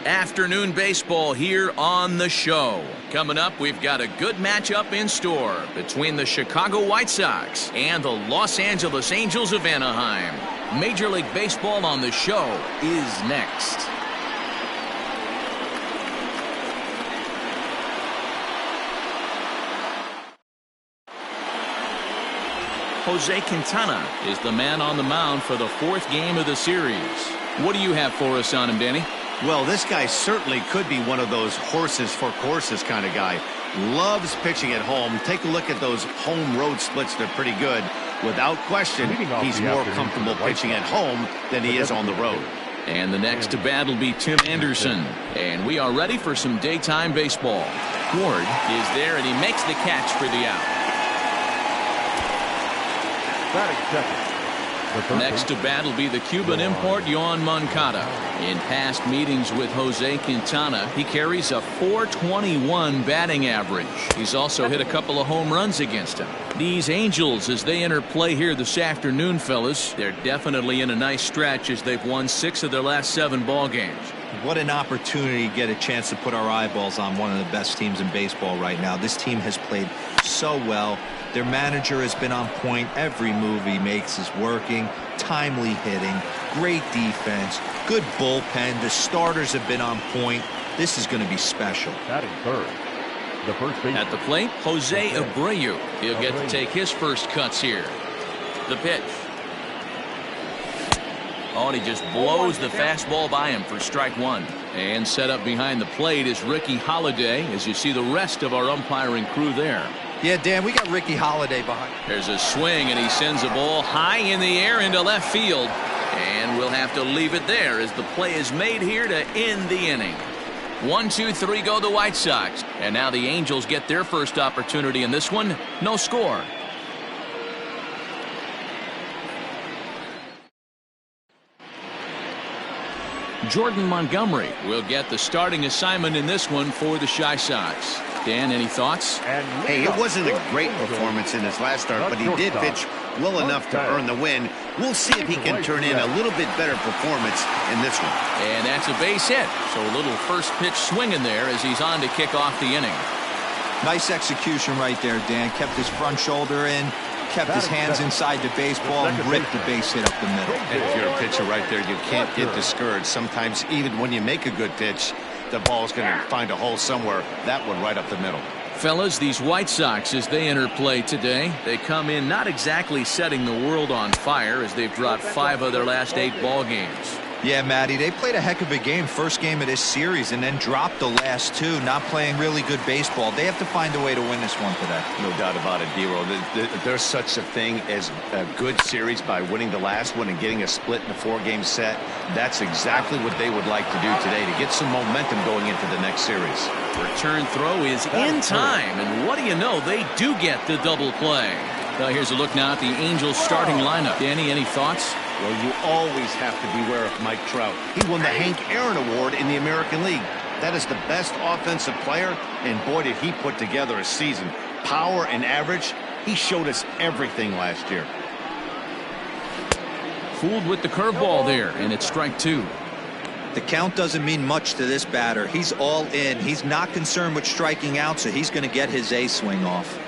Afternoon baseball here on the show. Coming up, we've got a good matchup in store between the Chicago White Sox and the Los Angeles Angels of Anaheim. Major League Baseball on the show is next. Jose Quintana is the man on the mound for the fourth game of the series. What do you have for us on him, Danny? Well, this guy certainly could be one of those horses for courses kind of guy. Loves pitching at home. Take a look at those home road splits. They're pretty good. Without question, he's more comfortable pitching at home than he is on the road. And the next to bat will be Tim Anderson. And we are ready for some daytime baseball. Ward is there, and he makes the catch for the out. Next to bat will be the Cuban import Yoan Moncada. In past meetings with Jose Quintana, he carries a .421 batting average. He's also hit a couple of home runs against him. These Angels, as they enter play here this afternoon, fellas, they're definitely in a nice stretch as they've won 6 of their last 7 ball games. What an opportunity to get a chance to put our eyeballs on one of the best teams in baseball right now. This team has played so well. Their manager has been on point. Every move he makes is working. Timely hitting, great defense, good bullpen. The starters have been on point. This is going to be special. Batting third, the first baseman. At the plate, Jose Abreu. He'll get to take his first cuts here. The pitch. Oh, and he just blows the fastball by him for strike 1. And set up behind the plate is Ricky Holiday, as you see the rest of our umpiring crew there. Yeah, Dan, we got Ricky Holiday behind. There's a swing, and he sends a ball high in the air into left field. And we'll have to leave it there as the play is made here to end the inning. 1, 2, 3 go the White Sox. And now the Angels get their first opportunity in this one. No score. Jordan Montgomery will get the starting assignment in this one for the Chi Sox. Dan, any thoughts? Hey, it wasn't a great performance in his last start, but he did pitch well enough to earn the win. We'll see if he can turn in a little bit better performance in this one. And that's a base hit. So a little first pitch swinging there as he's on to kick off the inning. Nice execution right there, Dan. Kept his front shoulder in, kept his hands inside the baseball, and ripped the base hit up the middle. And if you're a pitcher right there, you can't get discouraged. Sometimes even when you make a good pitch, the ball's going to find a hole somewhere. That one right up the middle. Fellas, these White Sox, as they enter play today, they come in not exactly setting the world on fire as they've dropped 5 of their last 8 ball games. Yeah, Matty, they played a heck of a game, first game of this series, and then dropped the last 2, not playing really good baseball. They have to find a way to win this one today. No doubt about it, D-Roll. There's such a thing as a good series by winning the last one and getting a split in a 4-game set. That's exactly what they would like to do today to get some momentum going into the next series. Return throw is in time, and what do you know, they do get the double play. Now here's a look now at the Angels starting lineup. Danny, any thoughts? Well, you always have to beware of Mike Trout. He won the Hank Aaron Award in the American League. That is the best offensive player, and boy, did he put together a season. Power and average, he showed us everything last year. Fooled with the curveball there, and it's strike 2. The count doesn't mean much to this batter. He's all in. He's not concerned with striking out, so he's going to get his A swing off.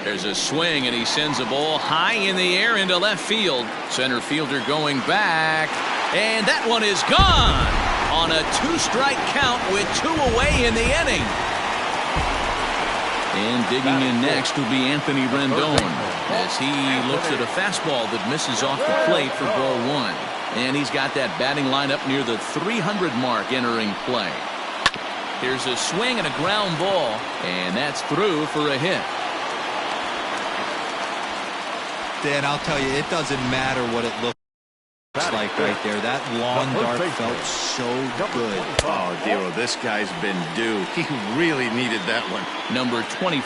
There's a swing, and he sends a ball high in the air into left field. Center fielder going back, and that one is gone on a 2-strike count with 2 away in the inning. And digging in next will be Anthony Rendon as he looks at a fastball that misses off the plate for ball 1. And he's got that batting lineup near the 300 mark entering play. Here's a swing and a ground ball, and that's through for a hit. Dan, I'll tell you, it doesn't matter what it looks like right there. That long dart felt so good. Oh, Dero, this guy's been due. He really needed that one. Number 25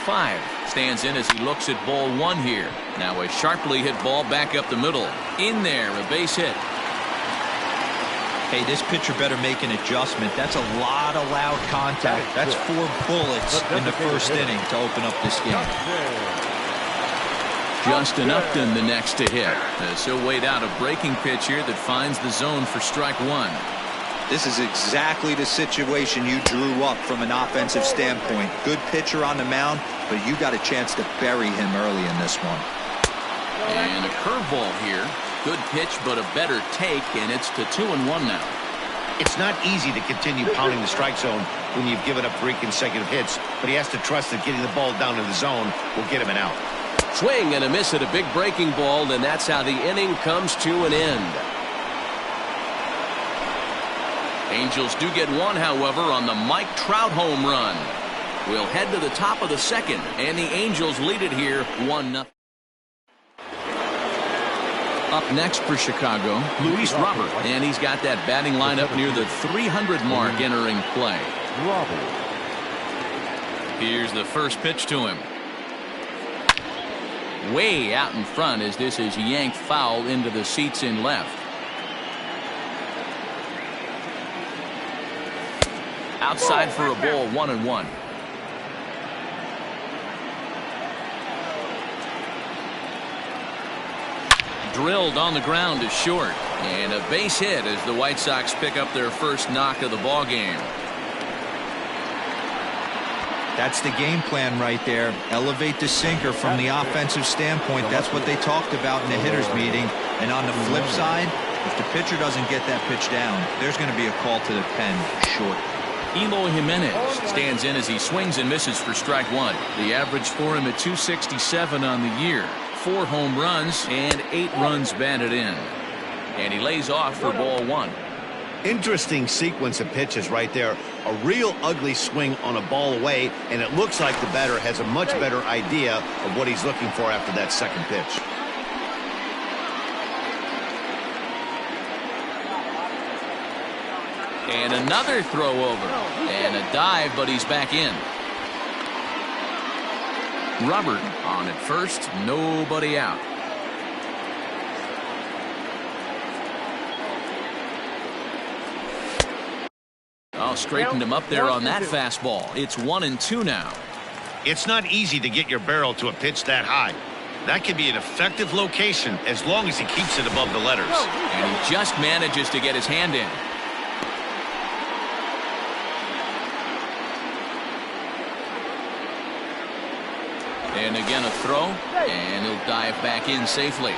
stands in as he looks at ball 1 here. Now a sharply hit ball back up the middle. In there, a base hit. Hey, this pitcher better make an adjustment. That's a lot of loud contact. That's 4 bullets in the first inning to open up this game. Justin Upton the next to hit. So weighed out a breaking pitch here that finds the zone for strike 1. This is exactly the situation you drew up from an offensive standpoint. Good pitcher on the mound, but you got a chance to bury him early in this one. And a curveball here. Good pitch, but a better take, and it's to 2-1 now. It's not easy to continue pounding the strike zone when you've given up 3 consecutive hits, but he has to trust that getting the ball down in the zone will get him an out. Swing and a miss at a big breaking ball, and that's how the inning comes to an end. Angels do get one, however, on the Mike Trout home run. We'll head to the top of the second, and the Angels lead it here 1-0. Up next for Chicago, Luis Robert, and he's got that batting lineup near the 300 mark entering play. Here's the first pitch to him. Way out in front as this is yanked foul into the seats in left. Outside for a ball, 1-1. Drilled on the ground is short, and a base hit as the White Sox pick up their first knock of the ball game. That's the game plan right there. Elevate the sinker from the offensive standpoint. That's what they talked about in the hitters meeting. And on the flip side, if the pitcher doesn't get that pitch down, there's going to be a call to the pen short. Eloy Jimenez stands in as he swings and misses for strike one. The average for him at 267 on the year. 4 home runs and 8 runs batted in. And he lays off for ball 1. Interesting sequence of pitches right there. A real ugly swing on a ball away, and it looks like the batter has a much better idea of what he's looking for after that second pitch. And another throw over. And a dive, but he's back in. Robert on at first, nobody out. Oh, straightened him up there on that fastball. It's 1-2 now. It's not easy to get your barrel to a pitch that high. That can be an effective location as long as he keeps it above the letters. And he just manages to get his hand in. And again a throw, and he'll dive back in safely.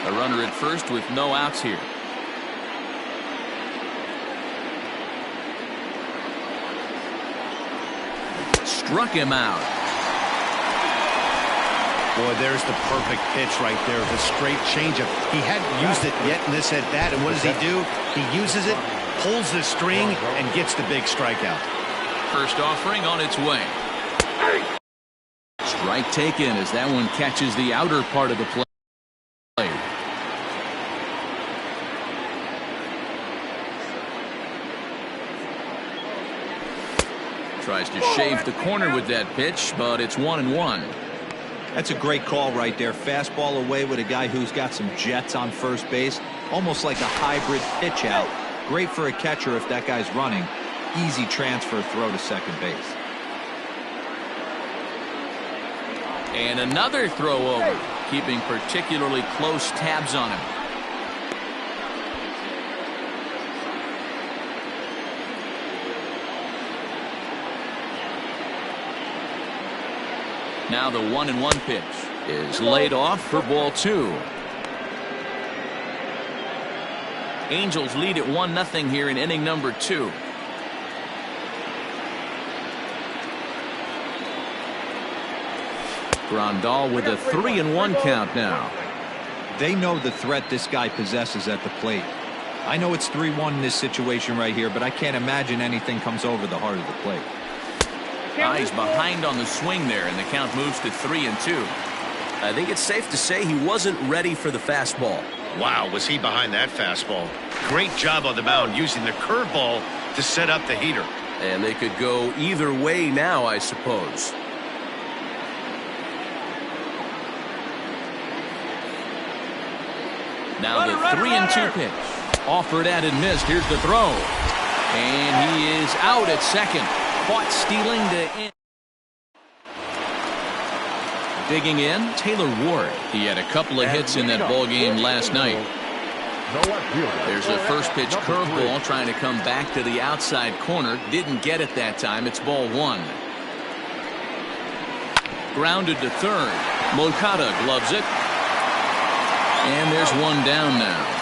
A runner at first with no outs here. Struck him out. Boy, there's the perfect pitch right there. The straight changeup. He hadn't used it yet in this at-bat, and what does he do? He uses it, pulls the string, and gets the big strikeout. First offering on its way. Strike taken as that one catches the outer part of the play. Tries to shave the corner with that pitch, but it's 1-1. That's a great call right there. Fastball away with a guy who's got some jets on first base. Almost like a hybrid pitch out. Great for a catcher if that guy's running. Easy transfer throw to second base. And another throw over, keeping particularly close tabs on him. Now the 1-1 pitch is laid off for ball 2. Angels lead at 1-0 here in inning number 2. Grandal with a 3-1 count now. They know the threat this guy possesses at the plate. I know it's 3-1 in this situation right here, but I can't imagine anything comes over the heart of the plate. He's behind on the swing there, and the count moves to 3-2. I think it's safe to say he wasn't ready for the fastball. Wow, was he behind that fastball. Great job on the mound using the curveball to set up the heater. And they could go either way now, I suppose. Now the 3-2 pitch. Offered at and missed. Here's the throw. And he is out at second. Caught stealing to end. Digging in, Taylor Ward. He had a couple of hits in that ball game last night. No left fielder. There's a first pitch curveball trying to come back to the outside corner. Didn't get it that time. It's ball one. Grounded to third. Moncada gloves it. And there's one down now.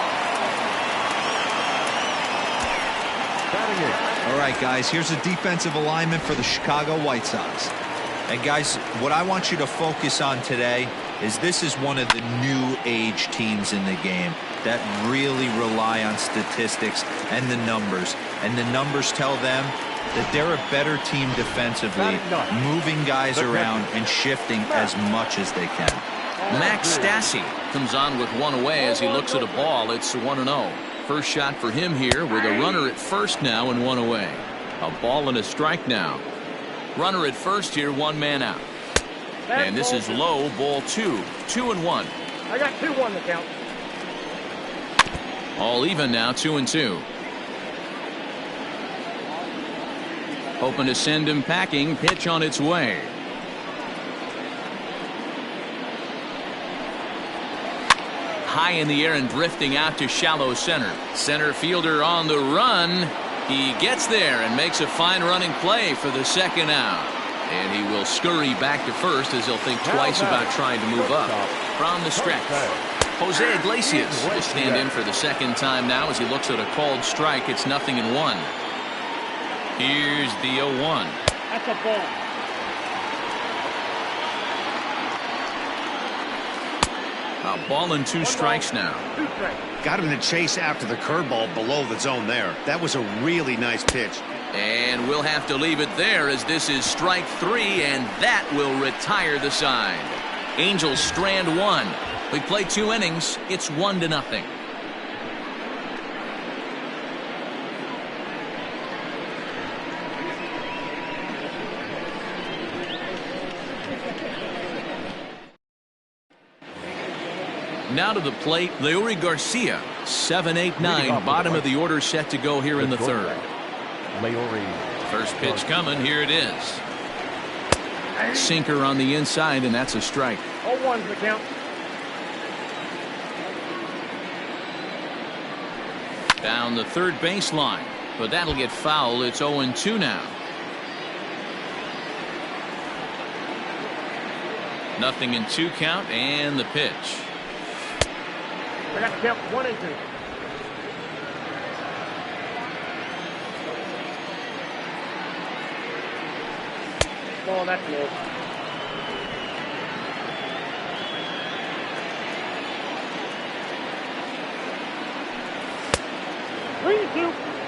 All right, guys, here's a defensive alignment for the Chicago White Sox. And, guys, what I want you to focus on today is this is one of the new age teams in the game that really rely on statistics and the numbers. And the numbers tell them that they're a better team defensively, moving guys around and shifting as much as they can. Max Stassi comes on with one away as he looks at a ball. It's 1-0. First shot for him here with a runner at first now and one away. A ball and a strike now. Runner at first here, one man out. And this is low, ball two. 2-1. I got 2-1 to count. All even now, 2-2. Hoping to send him packing. Pitch on its way. High in the air and drifting out to shallow center. Center fielder on the run. He gets there and makes a fine running play for the second out. And he will scurry back to first as he'll think twice about trying to move up. From the stretch, Jose Iglesias will stand in for the second time now as he looks at a called strike. It's 0-1. Here's the 0-1. That's a ball. A ball and two strikes now. Got him to chase after the curveball below the zone there. That was a really nice pitch. And we'll have to leave it there as this is strike three, and that will retire the side. Angels strand one. We play 2 innings. It's 1-0. Now to the plate, Leury Garcia. 7-8-9, bottom of the order set to go here in the third. First pitch coming, here it is. Sinker on the inside, and that's a strike. 0-1's the count. Down the third baseline, but that'll get foul. It's 0-2 now. Nothing in 2 count, and the pitch. I got to count 1 and 2. Oh, that's low.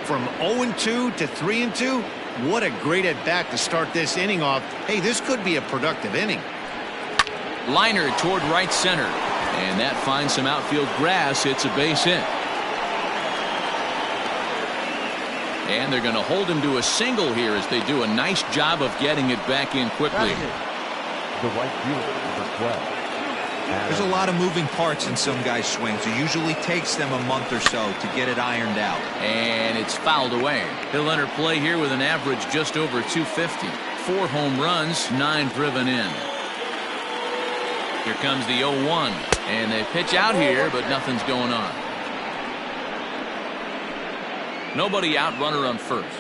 From 0-2 to 3-2, what a great at bat to start this inning off. Hey, this could be a productive inning. Liner toward right center, and that finds some outfield grass. It's a base hit, and they're going to hold him to a single here as they do a nice job of getting it back in quickly. The right fielder, number 12. There's a lot of moving parts in some guys' swings. It usually takes them a month or so to get it ironed out. And it's fouled away. He'll enter play here with an average just over 250. 4 home runs, 9 driven in. Here comes the 0-1. And they pitch out here, but nothing's going on. Nobody out, runner on first.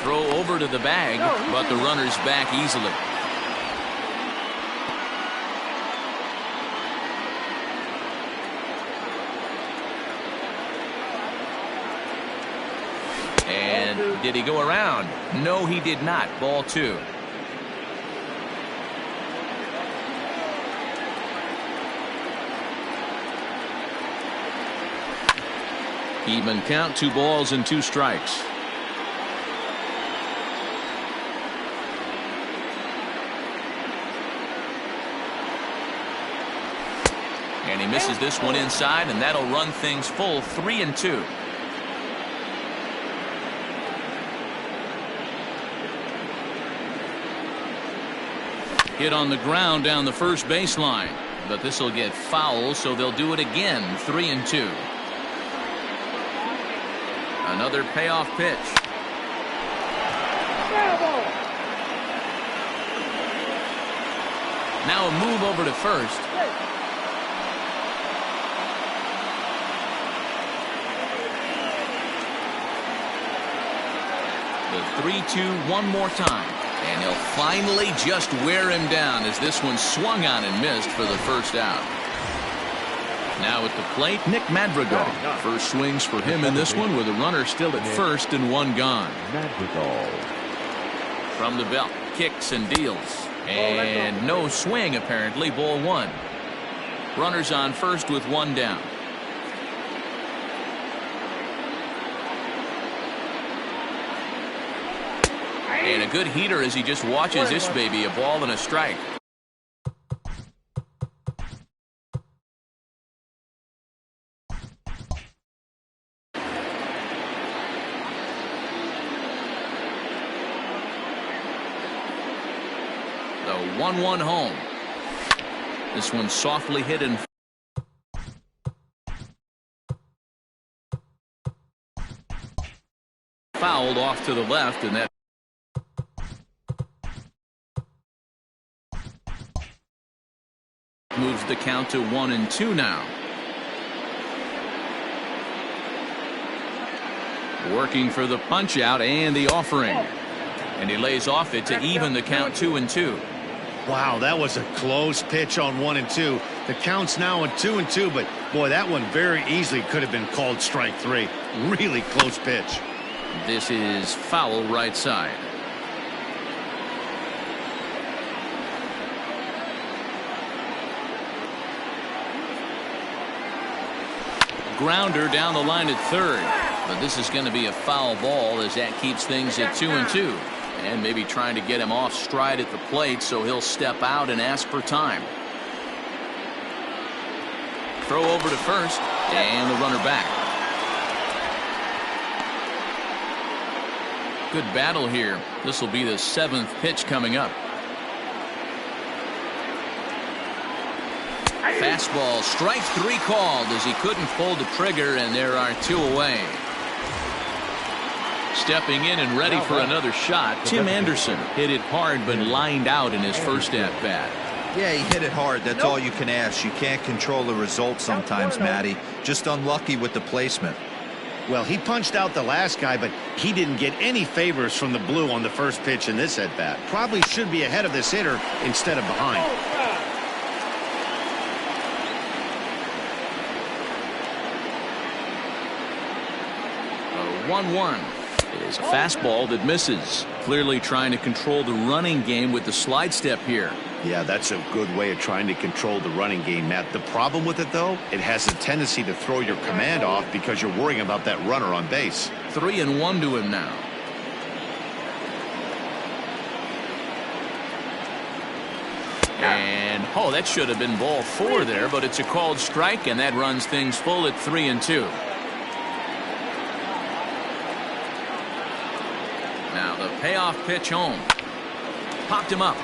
Throw over to the bag, but the runner's back easily. And did he go around? No, he did not. Ball 2. Even count, 2 balls and 2 strikes. And he misses this one inside, and that'll run things full. 3-2. Hit on the ground down the first baseline, but this will get foul, so they'll do it again. 3-2. Another payoff pitch. Now a move over to first. The 3-2 one more time. And he'll finally just wear him down as this one swung on and missed for the first out. Now at the plate, Nick Madrigal. First swings for him in this one with a runner still at first and one gone. Madrigal. From the belt, kicks and deals. And no swing apparently, ball one. Runners on first with one down. And a good heater as he just watches this baby, a ball and a strike. The 1-1 home. This one softly hit and fouled off to the left, and that moves the count to 1-2 now. Working for the punch out and the offering, and he lays off it to even the count 2-2. Wow, that was a close pitch on 1-2. The count's now at 2-2, but boy, that one very easily could have been called strike three. Really close pitch. This is foul right side. Grounder down the line at third, but this is going to be a foul ball as that keeps things at 2-2. And maybe trying to get him off stride at the plate, so he'll step out and ask for time. Throw over to first, and the runner back. Good battle here. This will be the 7th pitch coming up. Fastball, strike three called as he couldn't pull the trigger, and there are two away. Stepping in and ready for another shot, Tim Anderson hit it hard but lined out in his first at-bat. Yeah, he hit it hard. That's all you can ask. You can't control the result sometimes, Matty. Just unlucky with the placement. Well, he punched out the last guy, but he didn't get any favors from the blue on the first pitch in this at-bat. Probably should be ahead of this hitter instead of behind. 1-1 is a fastball that misses. Clearly trying to control the running game with the slide step here. Yeah, that's a good way of trying to control the running game, Matt. The problem with it, though, it has a tendency to throw your command off because you're worrying about that runner on base. 3-1 to him now. And, oh, that should have been ball 4 there, but it's a called strike, and that runs things full at 3-2. Now the payoff pitch home. Popped him up.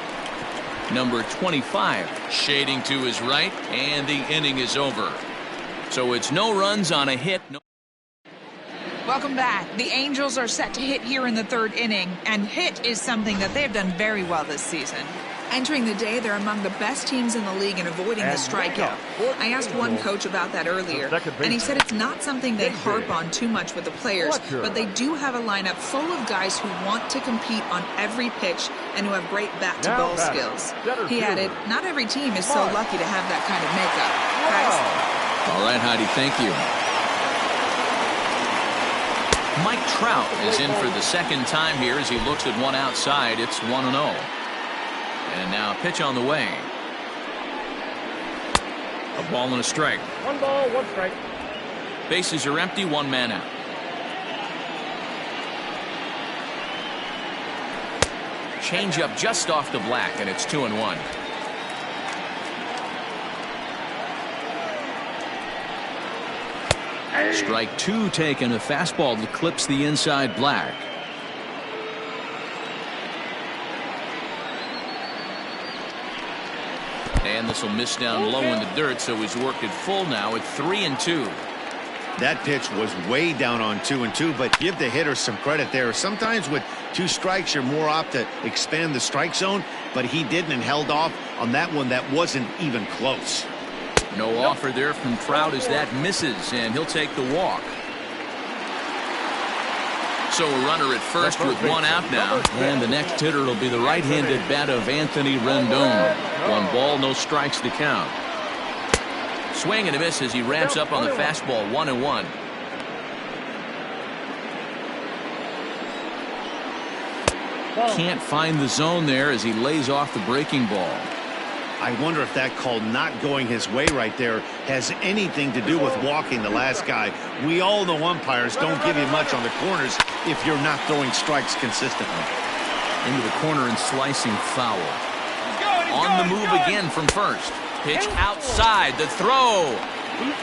Number 25 shading to his right, and the inning is over. So it's no runs on a hit. Welcome back. The Angels are set to hit here in the 3rd inning, and hit is something that they've done very well this season. Entering the day, they're among the best teams in the league in avoiding the strikeout. I asked one coach about that earlier, and he said it's not something they harp on too much with the players, but they do have a lineup full of guys who want to compete on every pitch and who have great bat-to-ball skills. He added, not every team is so lucky to have that kind of makeup. Guys? All right, Heidi, thank you. Mike Trout is in for the 2nd time here as he looks at one outside. It's 1-0. And now a pitch on the way. A ball and a strike. 1 ball, 1 strike. Bases are empty, 1 man out. Change up just off the black, and it's 2-1. Strike 2 taken, a fastball that clips the inside black. And this will miss down low in the dirt, so he's worked it full now at 3-2. That pitch was way down on 2-2, but give the hitter some credit there. Sometimes with 2 strikes, you're more apt to expand the strike zone, but he didn't and held off on that one that wasn't even close. No offer there from Trout as that misses, and he'll take the walk. So a runner at first with one out now. And the next hitter will be the right-handed bat of Anthony Rendon. 1 ball, no strikes to count. Swing and a miss as he ramps up on the fastball. 1-1. Can't find the zone there as he lays off the breaking ball. I wonder if that call not going his way right there has anything to do with walking the last guy. We all know umpires don't give you much on the corners if you're not throwing strikes consistently. Into the corner and slicing foul. On the move again from first. Pitch outside. The throw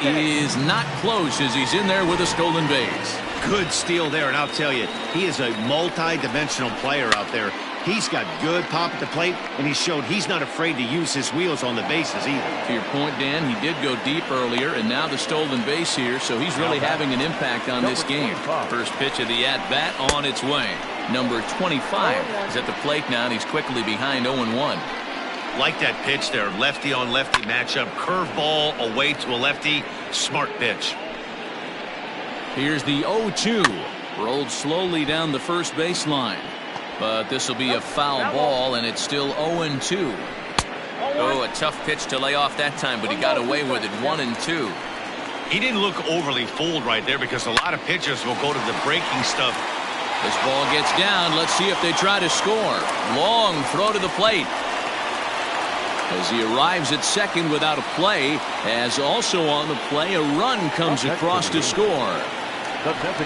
is not close as he's in there with a stolen base. Good steal there, and I'll tell you, he is a multi-dimensional player out there. He's got good pop at the plate, and he showed he's not afraid to use his wheels on the bases either. To your point, Dan, he did go deep earlier, and now the stolen base here, so he's really having an impact on this game. First pitch of the at-bat on its way. Number 25 is at the plate now, and he's quickly behind 0-1. Like that pitch there, lefty-on-lefty matchup, curveball away to a lefty, smart pitch. Here's the 0-2. Rolled slowly down the first baseline. But this will be a foul ball, and it's still 0-2. Oh, a tough pitch to lay off that time, but he got away with it. 1-2. He didn't look overly fooled right there because a lot of pitchers will go to the breaking stuff. This ball gets down. Let's see if they try to score. Long throw to the plate. As he arrives at second without a play, as also on the play, a run comes across to score.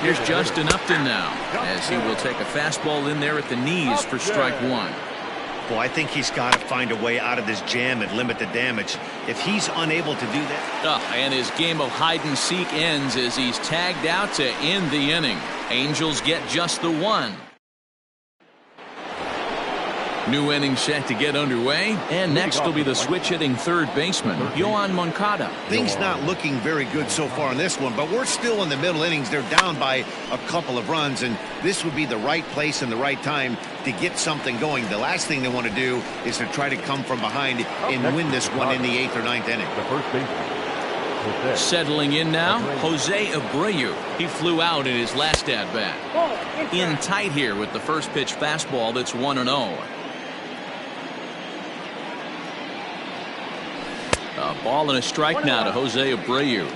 Here's Justin Upton now, as he will take a fastball in there at the knees for strike 1. Well, I think he's got to find a way out of this jam and limit the damage. If he's unable to do that. And his game of hide-and-seek ends as he's tagged out to end the inning. Angels get just the 1. New inning set to get underway, and next will be the switch-hitting third baseman, Yoan Moncada. Things not looking very good so far in this one, but we're still in the middle innings. They're down by a couple of runs, and this would be the right place and the right time to get something going. The last thing they want to do is to try to come from behind and win this one in the 8th or 9th inning. The first baseman. Settling in now, Jose Abreu. He flew out in his last at-bat. In tight here with the first pitch fastball that's 1-0. A ball and a strike now to Jose Abreu.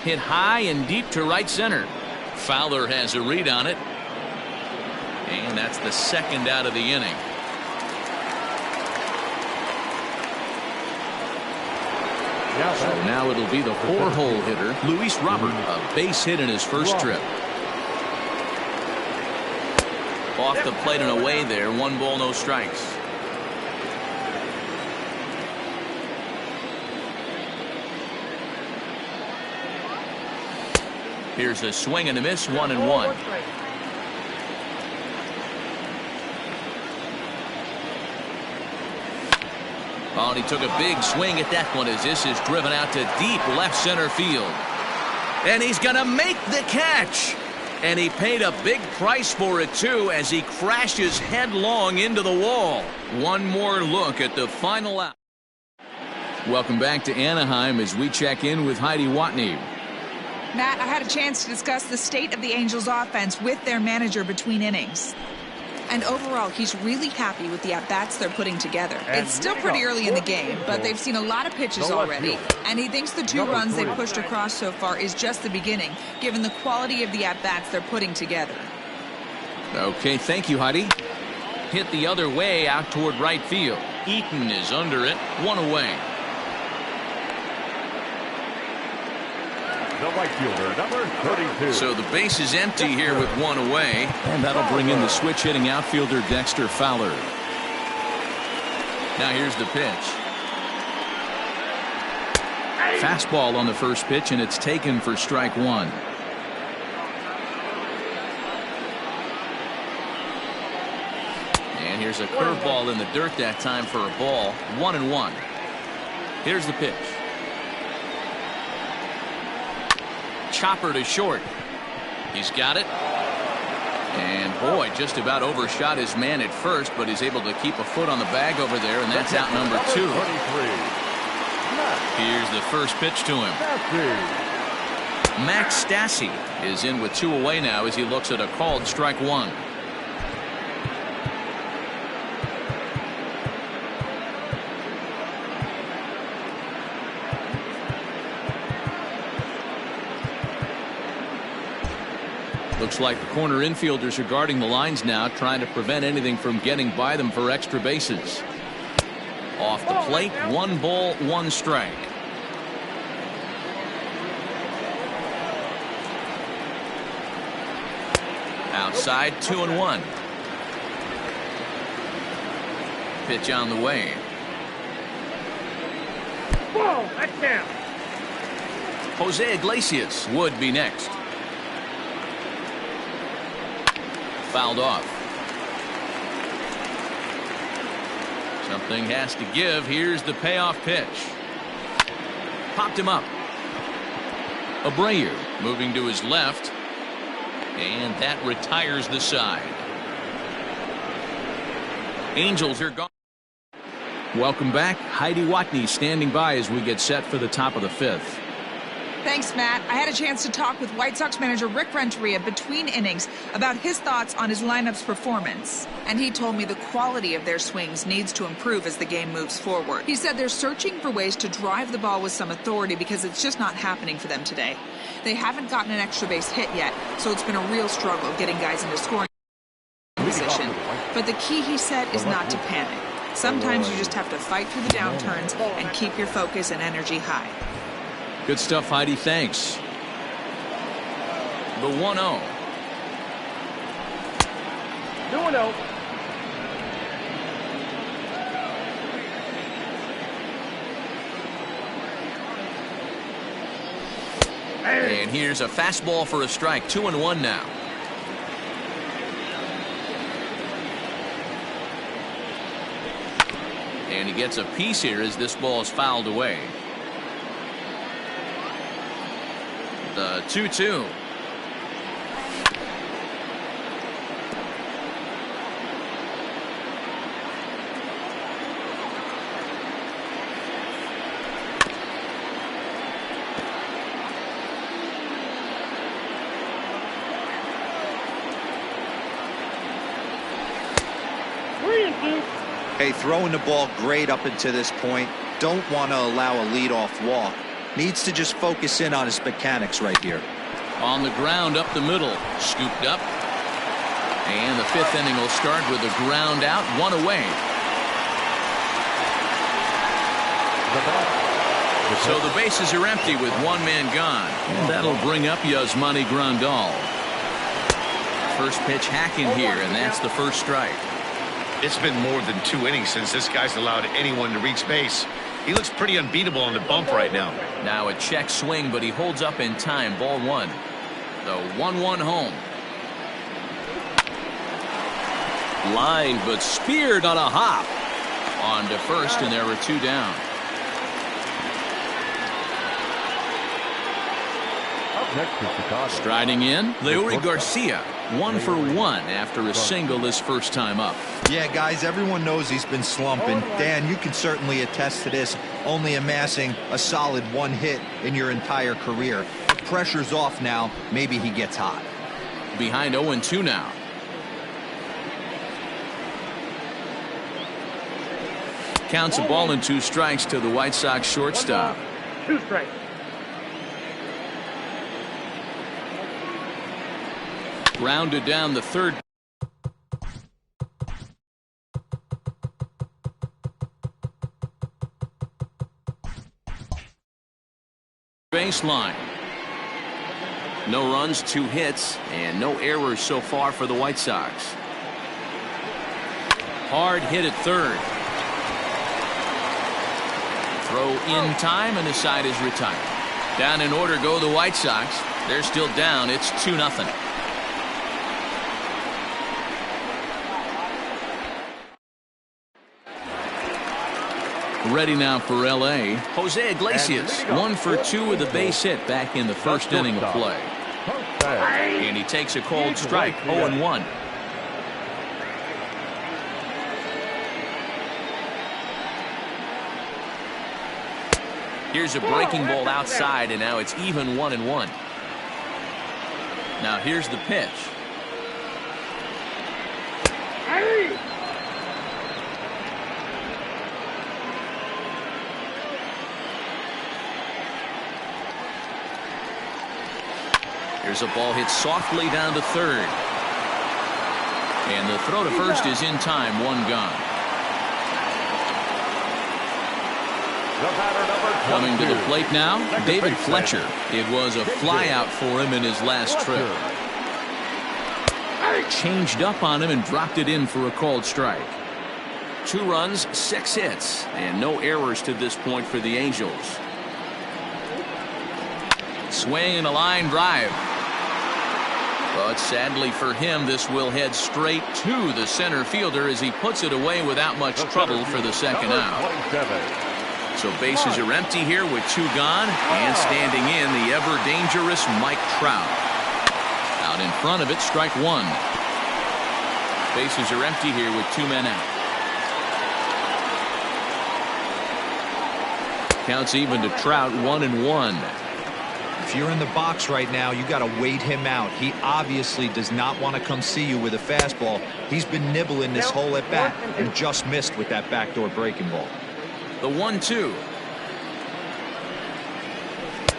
Hit high and deep to right center. Fowler has a read on it. And that's the second out of the inning. So now it'll be the 4-hole hitter, Luis Robert, a base hit in his first trip. Off the plate and away there. 1 ball, no strikes. Here's a swing and a miss. 1-1. Oh, and he took a big swing at that one as this is driven out to deep left center field. And he's going to make the catch. And he paid a big price for it, too, as he crashes headlong into the wall. One more look at the final out. Welcome back to Anaheim as we check in with Heidi Watney. Matt, I had a chance to discuss the state of the Angels offense with their manager between innings. And overall, he's really happy with the at-bats they're putting together. It's still pretty early in the game, but they've seen a lot of pitches already. And he thinks the 2 runs they've pushed across so far is just the beginning, given the quality of the at-bats they're putting together. Okay, thank you, Heidi. Hit the other way out toward right field. Eaton is under it. 1 away. The right fielder, number 32. So the base is empty here with 1 away, and that'll bring in the switch-hitting outfielder Dexter Fowler. Now here's the pitch. Fastball on the first pitch, and it's taken for strike 1. And here's a curveball in the dirt that time for a ball. 1-1. Here's the pitch. Chopper to short. He's got it. And boy, just about overshot his man at first, but he's able to keep a foot on the bag over there, and that's out number 2. Here's the first pitch to him. Max Stassi is in with 2 away now as he looks at a called strike 1. Looks like the corner infielders are guarding the lines now, trying to prevent anything from getting by them for extra bases. Off the plate, 1 ball, 1 strike. Outside, 2-1. Pitch on the way. Whoa, that's down. Jose Iglesias would be next. Fouled off. Something has to give. Here's the payoff pitch. Popped him up. Abreu moving to his left. And that retires the side. Angels are gone. Welcome back. Heidi Watney standing by as we get set for the top of the 5th. Thanks, Matt. I had a chance to talk with White Sox manager Rick Renteria between innings about his thoughts on his lineup's performance. And he told me the quality of their swings needs to improve as the game moves forward. He said they're searching for ways to drive the ball with some authority because it's just not happening for them today. They haven't gotten an extra base hit yet, so it's been a real struggle getting guys into scoring position. But the key, he said, is not to panic. Sometimes you just have to fight through the downturns and keep your focus and energy high. Good stuff, Heidi. Thanks. The 1-0. 2-0. And here's a fastball for a strike. 2-1 now. And he gets a piece here as this ball is fouled away. The 2-2. Hey, throwing the ball great up until this point. Don't want to allow a leadoff walk. Needs to just focus in on his mechanics right here. On the ground up the middle. Scooped up. And the 5th inning will start with a ground out, 1 away. So the bases are empty with 1 man gone. And that'll bring up Yasmani Grandal. First pitch hacking here, and that's the first strike. It's been more than 2 innings since this guy's allowed anyone to reach base. He looks pretty unbeatable on the bump right now. Now a check swing, but he holds up in time. Ball 1. The 1-1 home. Line, but speared on a hop. On to first, and there are 2 down. Striding in, Leury Garcia. 1 for 1 after a single his first time up. Yeah, guys, everyone knows he's been slumping. Dan, you can certainly attest to this, only amassing a solid 1 hit in your entire career. The pressure's off now. Maybe he gets hot. Behind 0-2 now. Counts a ball and 2 strikes to the White Sox shortstop. 2 strikes. Grounded down the 3rd. Baseline. No runs, 2 hits, and no errors so far for the White Sox. Hard hit at 3rd. Throw in time, and the side is retired. Down in order go the White Sox. They're still down. It's 2-0. Ready now for LA. Jose Iglesias, 1 for 2 with a base hit back in the first inning of play. And he takes a cold strike, 0-1. Here's a breaking ball outside, and now it's even 1-1. Now here's the pitch. Hey! Here's a ball hit softly down to third. And the throw to first is in time, one gone. Coming to the plate now, David Fletcher. It was a flyout for him in his last trip. Changed up on him and dropped it in for a called strike. 2 runs, 6 hits, and no errors to this point for the Angels. Swing and a line drive. But sadly for him, this will head straight to the center fielder as he puts it away without much trouble for the second out. So bases are empty here with 2 gone, and standing in the ever-dangerous Mike Trout. Out in front of it, strike 1. Bases are empty here with 2 men out. Counts even to Trout, 1-1. If you're in the box right now, you got to wait him out. He obviously does not want to come see you with a fastball. He's been nibbling this whole at bat and just missed with that backdoor breaking ball. The 1-2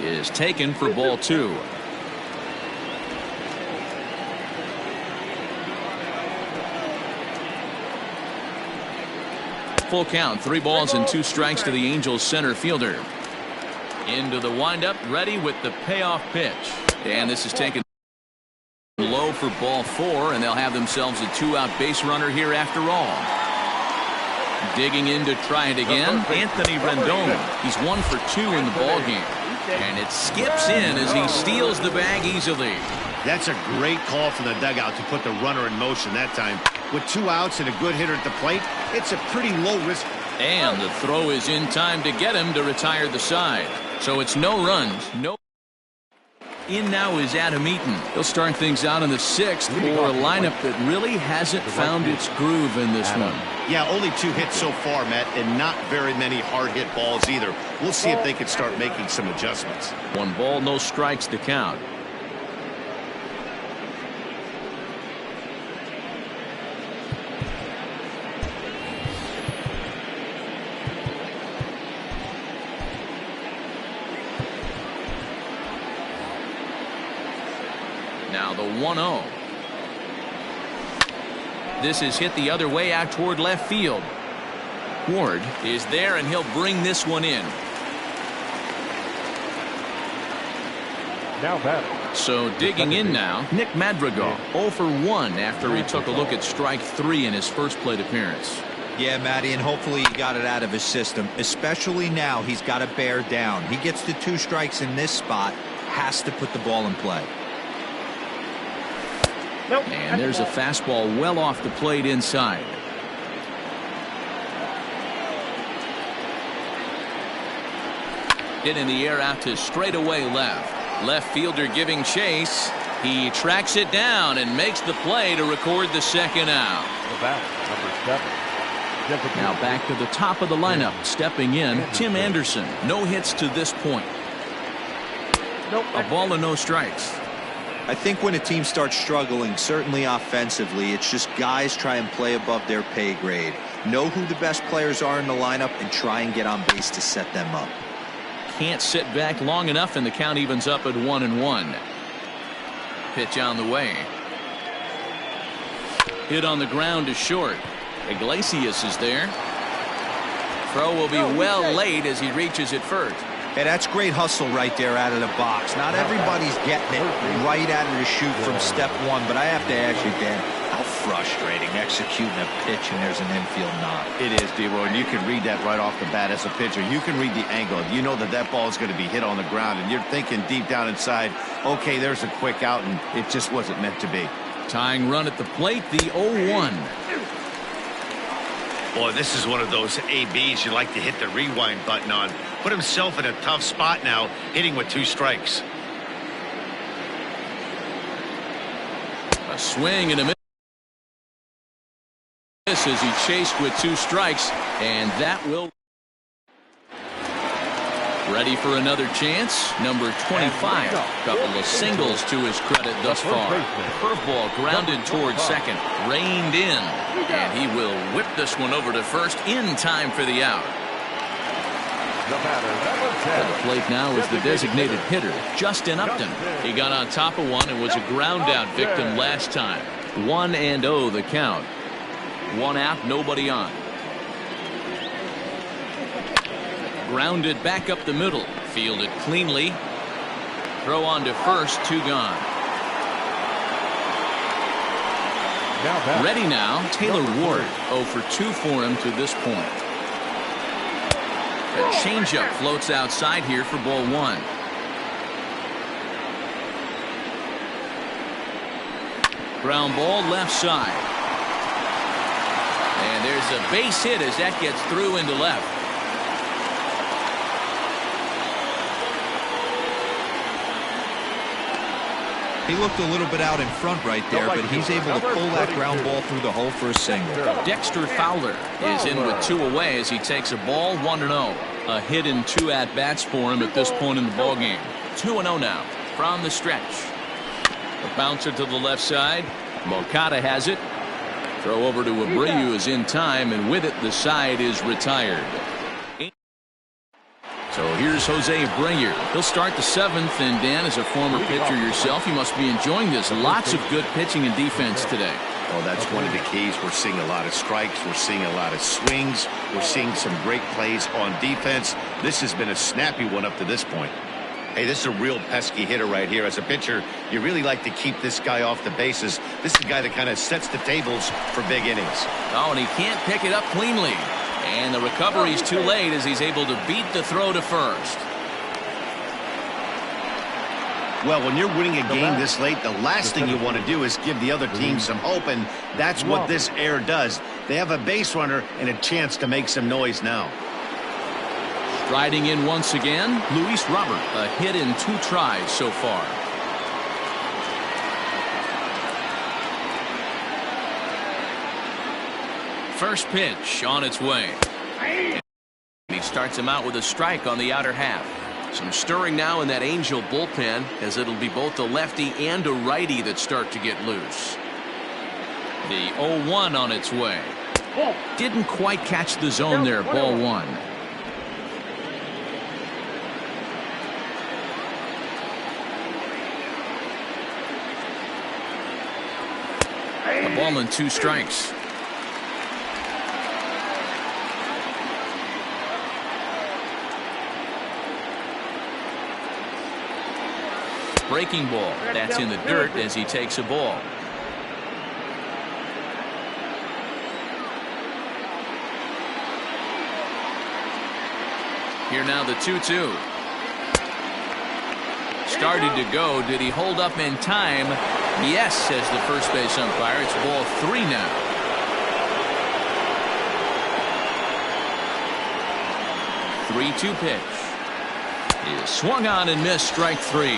is taken for ball 2. Full count, 3 balls and 2 strikes to the Angels center fielder. Into the windup, ready with the payoff pitch. And this is taken low for ball 4, and they'll have themselves a 2-out base runner here after all. Digging in to try it again, Anthony Rendon. He's 1 for 2 in the ballgame. And it skips in as he steals the bag easily. That's a great call from the dugout to put the runner in motion that time. With 2 outs and a good hitter at the plate, it's a pretty low risk. And the throw is in time to get him to retire the side. So it's no runs, no. In now is Adam Eaton. He'll start things out in the 6th for a lineup that really hasn't found its groove in this one. Yeah, only 2 hits so far, Matt, and not very many hard hit balls either. We'll see if they can start making some adjustments. 1 ball, no strikes to count. Now the 1-0. This is hit the other way out toward left field. Ward is there, and he'll bring this one in. Now batting. So digging in now, Nick Madrigal, 0 for 1 after he took a look at strike 3 in his first plate appearance. Yeah, Matty, and hopefully he got it out of his system. Especially now, he's got to bear down. He gets the 2 strikes in this spot, has to put the ball in play. And there's a fastball well off the plate inside. Hit in the air out to straightaway left. Left fielder giving chase. He tracks it down and makes the play to record the second out. Number 7. Now back to the top of the lineup. Stepping in, Tim Anderson. No hits to this point. A ball and no strikes. I think when a team starts struggling, certainly offensively, it's just guys try and play above their pay grade. Know who the best players are in the lineup and try and get on base to set them up. Can't sit back long enough, and the count evens up at 1-1. Pitch on the way. Hit on the ground to short. Iglesias is there. Throw will be well late as he reaches it first. Hey, that's great hustle right there out of the box. Not everybody's getting it right out of the chute from step 1, but I have to ask you, Dan, how frustrating executing a pitch and there's an infield knock. It is, D-Roy, and you can read that right off the bat as a pitcher. You can read the angle. You know that that ball is going to be hit on the ground, and you're thinking deep down inside, okay, there's a quick out, and it just wasn't meant to be. Tying run at the plate, the 0-1. Boy, this is one of those ABs you like to hit the rewind button on. Put himself in a tough spot now, hitting with 2 strikes. A swing and a miss as he chased with 2 strikes, and that will. Ready for another chance? Number 25. Couple of singles to his credit thus far. Curveball grounded towards second. Reined in. And he will whip this one over to first in time for the out. At the plate now is the designated hitter, Justin Upton. He got on top of one and was a ground out victim last time. 1-0 the count. One out, nobody on. Grounded back up the middle. Fielded cleanly. Throw on to first, 2 gone. Ready now, Taylor Ward. 0 for 2 for him to this point. A changeup floats outside here for ball 1. Ground ball left side. And there's a base hit as that gets through into left. He looked a little bit out in front right there, but he's able to pull that ground ball through the hole for a single. Dexter Fowler is in with 2 away as he takes a ball, 1-0. A hit in 2 at-bats for him at this point in the ballgame. 2-0 now from the stretch. A bouncer to the left side. Moncada has it. Throw over to Abreu is in time, and with it the side is retired. So here's Jose Abreu. He'll start the 7th, and Dan, as a former pitcher yourself, you must be enjoying this. Lots of good pitching and defense today. Oh, that's one of the keys. We're seeing a lot of strikes. We're seeing a lot of swings. We're seeing some great plays on defense. This has been a snappy one up to this point. Hey, this is a real pesky hitter right here. As a pitcher, you really like to keep this guy off the bases. This is a guy that kind of sets the tables for big innings. Oh, and he can't pick it up cleanly. And the recovery's too late as he's able to beat the throw to first. Well, when you're winning a game this late, the last thing you want to do is give the other team some hope, and that's what this error does. They have a base runner and a chance to make some noise now. Striding in once again, Luis Robert. A hit in 2 tries so far. First pitch on its way. And he starts him out with a strike on the outer half. Some stirring now in that Angel bullpen, as it'll be both a lefty and a righty that start to get loose. The 0-1 on its way. Didn't quite catch the zone there. Ball 1. A ball and 2 strikes. Breaking ball. That's in the dirt as he takes a ball. Here now the 2-2. Started to go. Did he hold up in time? Yes, says the first base umpire. It's ball 3 now. Three-two pitch. Is swung on and missed. Strike 3.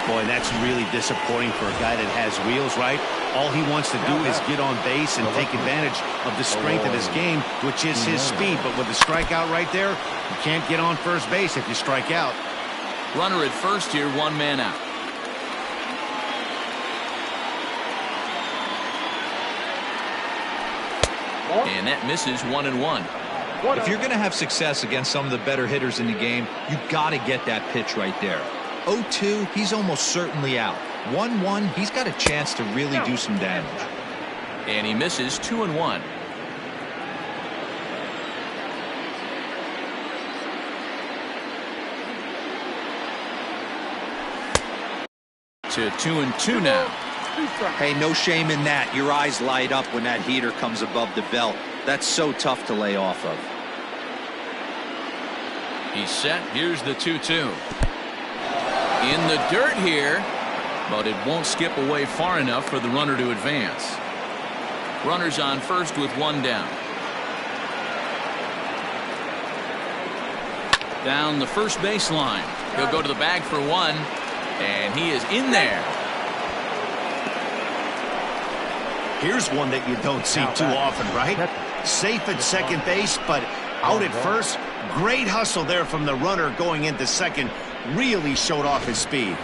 Boy, that's really disappointing for a guy that has wheels, right? All he wants to do is get on base and take advantage of the strength of his game, which is his speed. But with the strikeout right there, you can't get on first base if you strike out. Runner at first here, 1 man out. And that misses 1-1. If you're going to have success against some of the better hitters in the game, you've got to get that pitch right there. 0-2, he's almost certainly out. 1-1, he's got a chance to really do some damage. And he misses 2-1. To 2-2 now. Hey, no shame in that. Your eyes light up when that heater comes above the belt. That's so tough to lay off of. He's set. Here's the 2-2. In the dirt here, but it won't skip away far enough for the runner to advance. Runners on first with 1 down. Down the first baseline. He'll go to the bag for 1, and he is in there. Here's one that you don't see too often, right? Safe at second base, but out at first, Great hustle there from the runner going into second. Really showed off his speed.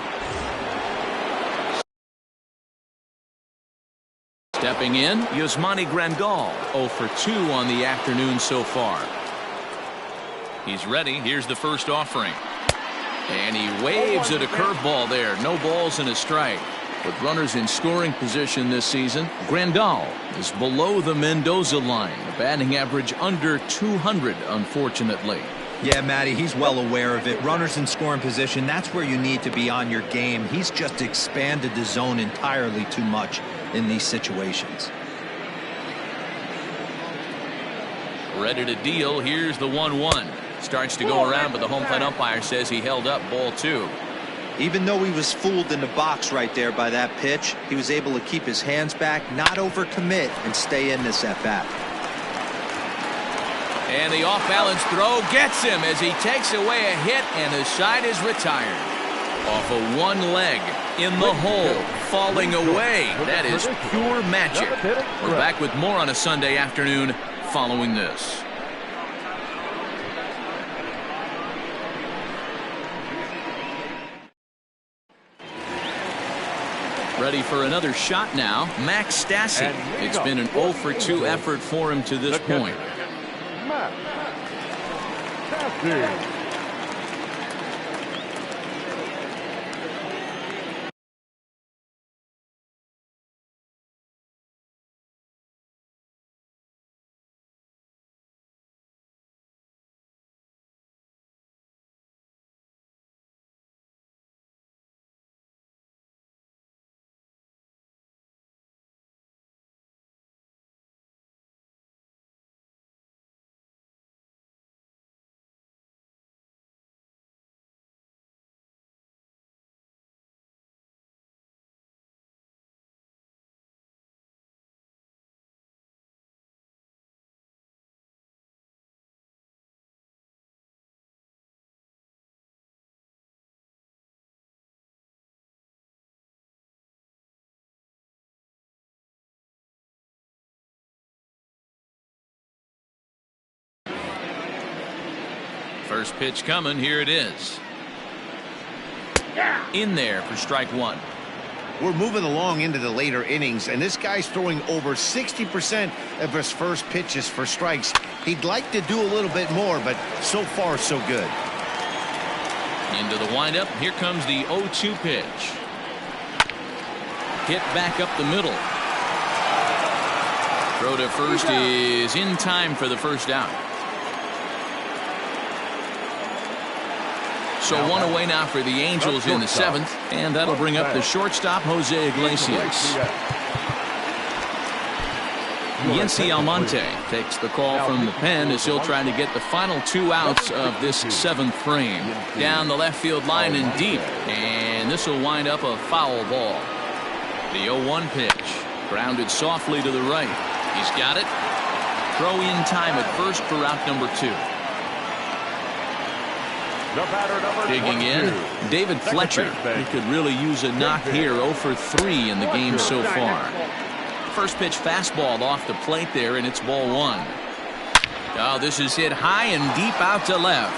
Stepping in, Yasmani Grandal, 0 for 2 on the afternoon so far. He's ready. Here's the first offering. And he waves at a curveball there. No balls and a strike. With runners in scoring position this season, Grandal is below the Mendoza line. A batting average under 200, unfortunately. Yeah, Matty, he's well aware of it. Runners in scoring position, that's where you need to be on your game. He's just expanded the zone entirely too much in these situations. Ready to deal. Here's the 1-1. Starts to go around, but the home plate umpire says he held up ball 2. Even though he was fooled in the box right there by that pitch, he was able to keep his hands back, not overcommit, and stay in this at-bat. And the off-balance throw gets him as he takes away a hit, and the side is retired. Off of one leg, in the hole, falling away. That is pure magic. We're back with more on a Sunday afternoon following this. Ready for another shot now, Max Stassi. It's been an 0 for 2 effort for him to this point. First pitch coming. Here it is. In there for strike 1. We're moving along into the later innings, and this guy's throwing over 60% of his first pitches for strikes. He'd like to do a little bit more, but so far so good. Into the windup. Here comes the 0-2 pitch. Hit back up the middle. Throw to first is in time for the first out. So one away now for the Angels in the 7th, and that'll bring up the shortstop, Jose Iglesias. Yency Almonte takes the call from the pen as he'll try to get the final 2 outs of this 7th frame. Down the left field line and deep, and this will wind up a foul ball. The 0-1 pitch, grounded softly to the right. He's got it. Throw in time at first for out number 2. Digging in, David Fletcher. He could really use a knock here. 0 for 3 in the game so far. First pitch fastball off the plate there, and it's ball 1. Oh, this is hit high and deep out to left.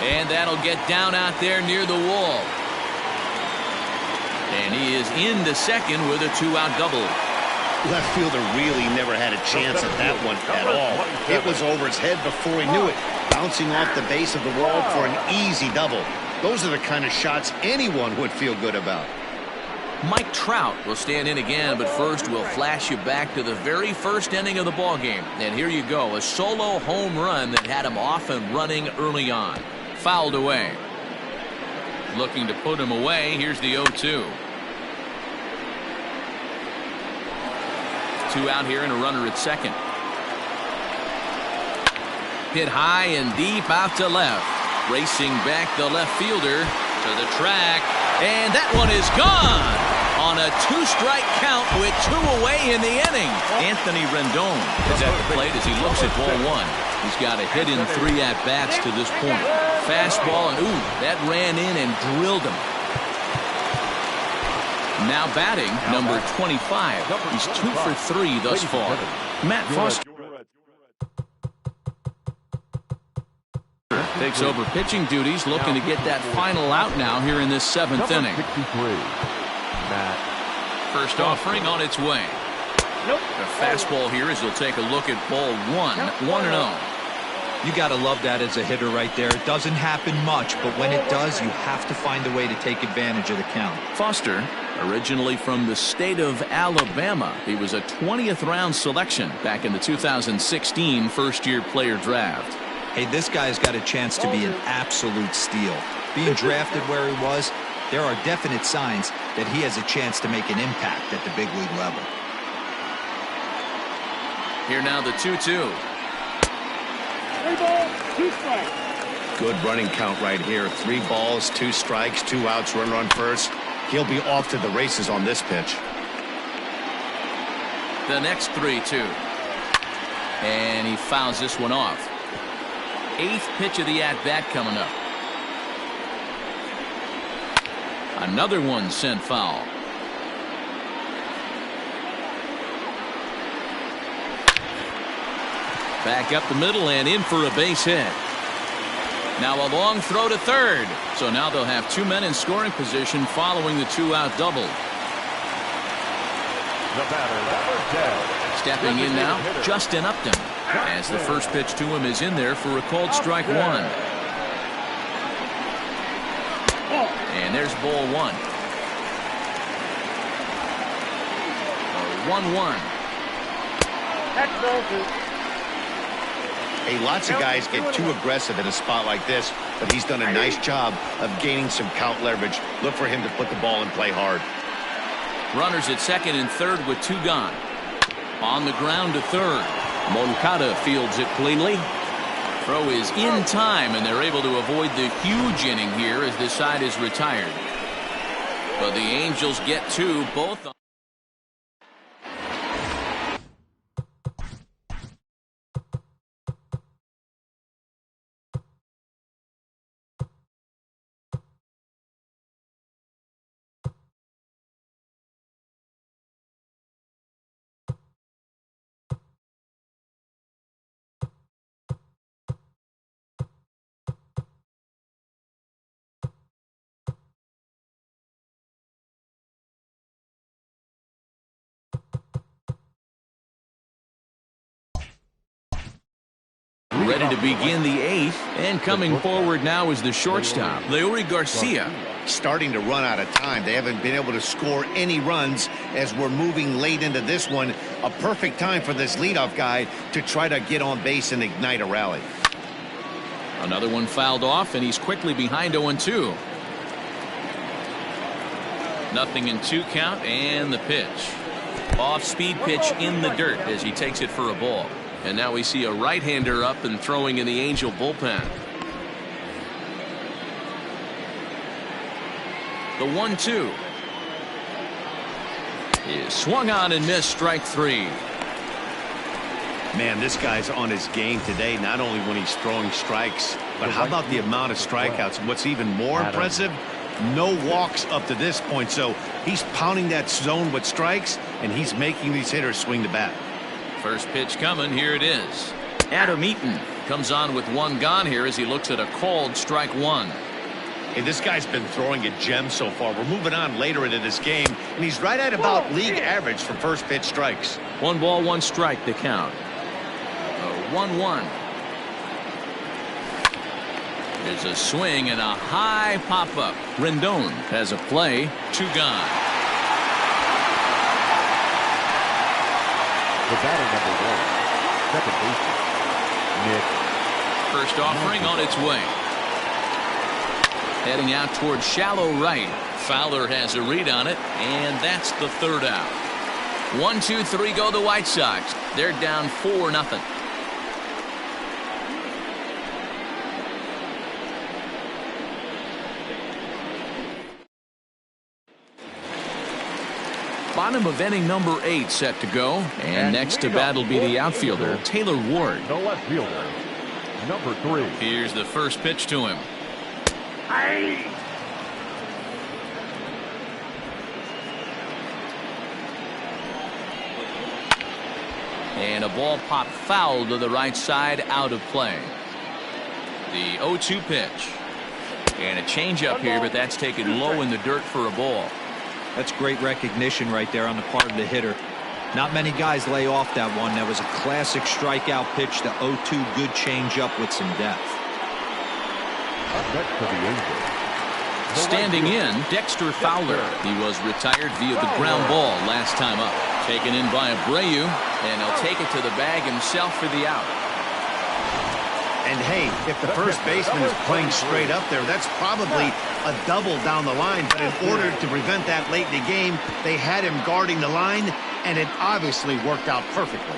And that'll get down out there near the wall. And he is into second with a 2-out double. Left fielder really never had a chance at that one at all. It was over his head before he knew it. Bouncing off the base of the wall for an easy double. Those are the kind of shots anyone would feel good about. Mike Trout will stand in again, but first we'll flash you back to the very first inning of the ballgame. And here you go, a solo home run that had him off and running early on. Fouled away. Looking to put him away, here's the 0-2. 2 out here and a runner at second. Hit high and deep out to left. Racing back the left fielder to the track. And that one is gone on a 2-strike count with 2 away in the inning. Anthony Rendon is at the plate as he looks at ball 1. He's got a hit in 3 at-bats to this point. Fastball, and ooh, that ran in and drilled him. Now batting, number 25. He's 2 for 3 thus far. Matt Foster. Takes over pitching duties, looking to get that final out now here in this 7th inning. 63. Matt. First offering on its way. Nope. The fastball here as he'll take a look at ball 1-0. You got to love that as a hitter right there. It doesn't happen much, but when it does, you have to find a way to take advantage of the count. Foster, originally from the state of Alabama, he was a 20th round selection back in the 2016 first-year player draft. Hey, this guy's got a chance to be an absolute steal. Being drafted where he was, there are definite signs that he has a chance to make an impact at the big league level. Here now the 2-2. 3 balls, 2 strikes. Good running count right here. 3 balls, 2 strikes, 2 outs, runner on first. He'll be off to the races on this pitch. The next 3-2. And he fouls this one off. 8th pitch of the at-bat coming up. Another one sent foul. Back up the middle and in for a base hit. Now a long throw to third. So now they'll have 2 men in scoring position following the 2-out double. The batter, number 10. Stepping in now, Justin Upton, as the first pitch to him is in there for a called strike 1. And there's ball 1. 1-1. That's ball 2. Hey, lots of guys get too aggressive in a spot like this, but he's done a nice job of gaining some count leverage. Look for him to put the ball in play hard. Runners at second and third with 2 gone. On the ground to third. Moncada fields it cleanly. Throw is in time, and they're able to avoid the huge inning here as this side is retired. But the Angels get 2, both on. Ready to begin the 8th, and coming forward now is the shortstop, LAA Garcia. Starting to run out of time. They haven't been able to score any runs as we're moving late into this one. A perfect time for this leadoff guy to try to get on base and ignite a rally. Another one fouled off, and he's quickly behind 0-2. Nothing in 2 count, and the pitch. Off-speed pitch in the dirt as he takes it for a ball. And now we see a right-hander up and throwing in the Angel bullpen. The 1-2 is swung on and missed, strike 3. Man, this guy's on his game today, not only when he's throwing strikes, but how about the amount of strikeouts? What's even more impressive, no walks up to this point. So he's pounding that zone with strikes, and he's making these hitters swing the bat. First pitch coming. Here it is. Adam Eaton comes on with 1 gone here as he looks at a called strike 1. Hey, this guy's been throwing a gem so far. We're moving on later into this game, and he's right at about league average for first pitch strikes. 1 ball, 1 strike, the count. 1-1. There's a swing and a high pop-up. Rendon has a play. 2 gone. The batter, number 1. Second baseman, Nick. First offering on its way. Heading out towards shallow right. Fowler has a read on it, and that's the 3rd out. 1, 2, 3 go the White Sox. They're down 4-0. Bottom of inning number 8 set to go, and next to bat will be the outfielder Taylor Ward. The left fielder, number 3. Here's the first pitch to him. And a ball popped foul to the right side, out of play. The 0-2 pitch. And a changeup here, but that's taken low in the dirt for a ball. That's great recognition right there on the part of the hitter. Not many guys lay off that one. That was a classic strikeout pitch. The 0-2 good changeup with some depth. Next for the Angels. Standing in, Dexter Fowler. He was retired via the ground ball last time up. Taken in by Abreu, and he'll take it to the bag himself for the out. And hey, if the first baseman is playing straight up there, that's probably a double down the line. But in order to prevent that late in the game, they had him guarding the line, and it obviously worked out perfectly.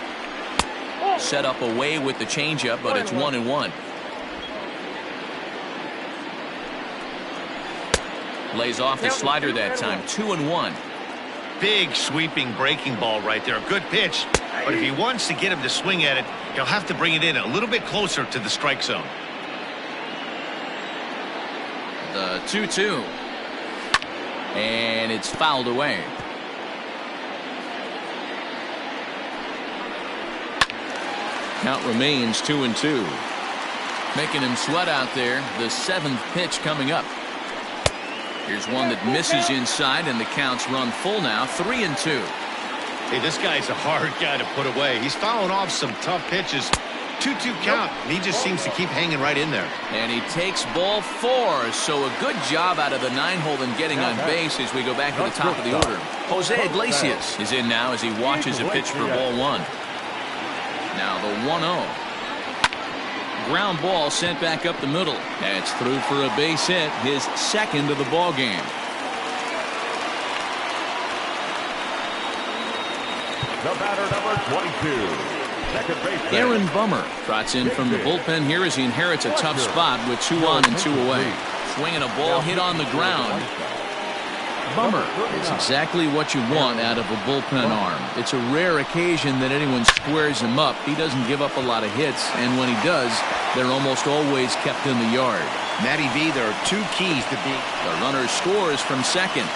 Set up away with the changeup, but it's 1-1. Lays off the slider that time. 2-1. Big sweeping breaking ball right there. A good pitch. But if he wants to get him to swing at it, he'll have to bring it in a little bit closer to the strike zone. The 2-2. And it's fouled away. Count remains 2-2. Making him sweat out there. The 7th pitch coming up. Here's one that misses inside, and the count's run full now. 3-2. Hey, this guy's a hard guy to put away. He's fouling off some tough pitches. 2-2 count. And he just seems to keep hanging right in there. And he takes ball 4. So a good job out of the 9-hole in getting on base as we go back to the top of the order. Jose Iglesias is in now as he watches a pitch for ball 1. Now the 1-0. Ground ball sent back up the middle. That's through for a base hit, his 2nd of the ball game. The batter, number 22. Second base. Aaron Bummer trots in from the bullpen here as he inherits a tough spot with 2 on and 2 away. Swinging a ball hit on the ground. Bummer is exactly what you want out of a bullpen arm. It's a rare occasion that anyone squares him up. He doesn't give up a lot of hits, and when he does, they're almost always kept in the yard. Matty V, there are 2 keys to being. The runner scores from second.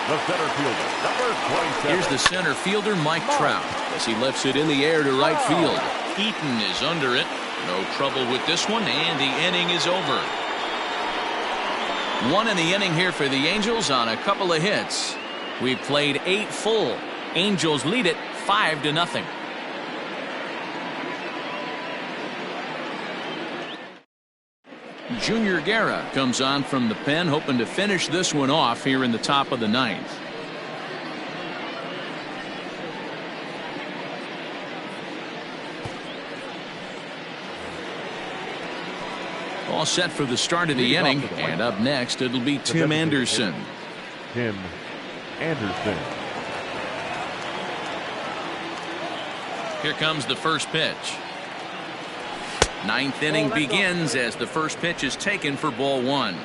The center fielder, number 27. Here's the center fielder, Mike Trout, as he lifts it in the air to right field. Eaton is under it. No trouble with this one, and the inning is over. 1 in the inning here for the Angels on a couple of hits. We've played 8 full. Angels lead it 5-0. Junior Guerra comes on from the pen, hoping to finish this one off here in the top of the 9th. All set for the start of the inning, and up next it'll be Tim Anderson. Tim Anderson. Here comes the first pitch. 9th inning begins as the first pitch is taken for ball 1.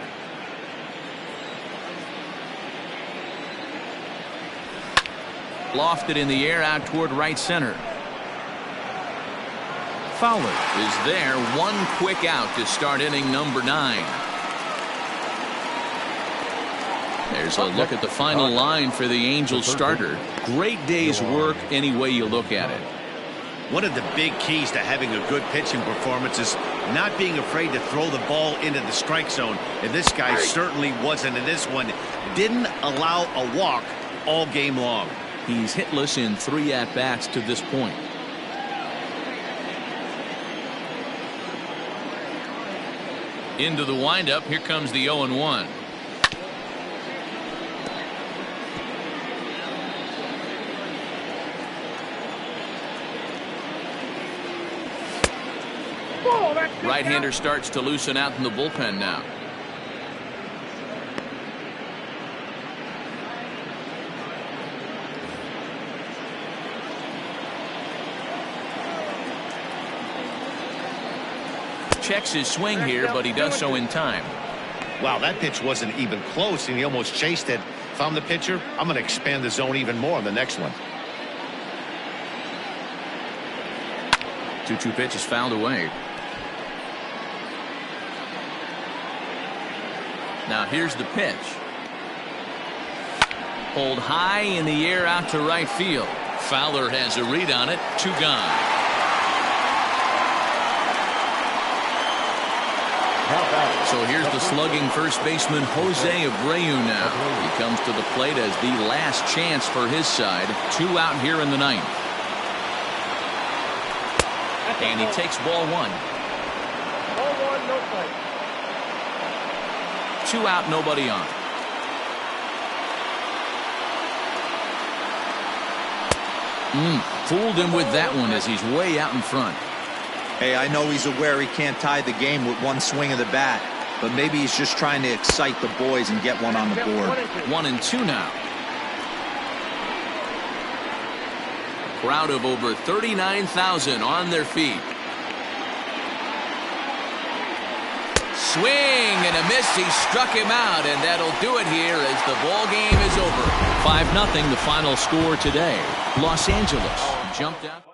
Lofted in the air out toward right center. Fowler is there. 1 quick out to start inning number 9. There's a look at the final line for the Angels starter. Great day's work any way you look at it. One of the big keys to having a good pitching performance is not being afraid to throw the ball into the strike zone. And this guy certainly wasn't in this one. Didn't allow a walk all game long. He's hitless in 3 at-bats to this point. Into the windup. Here comes the 0-1. Right-hander starts to loosen out in the bullpen now. Checks his swing here, but he does so in time. Wow, that pitch wasn't even close, and he almost chased it. If I'm the pitcher, I'm going to expand the zone even more on the next one. 2-2 pitch is fouled away. Now here's the pitch. Pulled high in the air out to right field. Fowler has a read on it. 2 gone. So here's the slugging first baseman Jose Abreu now. He comes to the plate as the last chance for his side. 2 out here in the ninth. And he takes ball 1. Ball 1, no play. 2 out, nobody on. Fooled him with that one as he's way out in front. Hey, I know he's aware he can't tie the game with one swing of the bat, but maybe he's just trying to excite the boys and get one on the board. 1-2 now. Crowd of over 39,000 on their feet. Swing and a miss. He struck him out, and that'll do it here as the ball game is over. 5-0 the final score today. Los Angeles jumped out.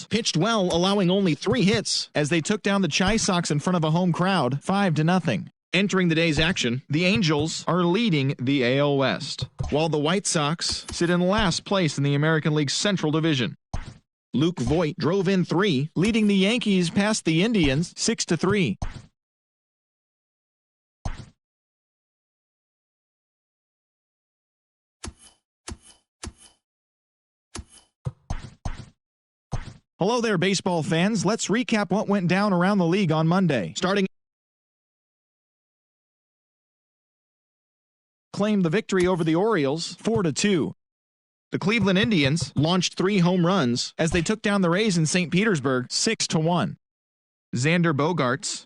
Pitched well, allowing only 3 hits as they took down the Chi Sox in front of a home crowd 5-0. Entering the day's action, the Angels are leading the AL West, while the White Sox sit in last place in the American League Central Division. Luke Voit drove in 3, leading the Yankees past the Indians 6-3. Hello there, baseball fans. Let's recap what went down around the league on Monday. Starting claimed the victory over the Orioles 4-2. The Cleveland Indians launched 3 home runs as they took down the Rays in St. Petersburg 6-1. Xander Bogaerts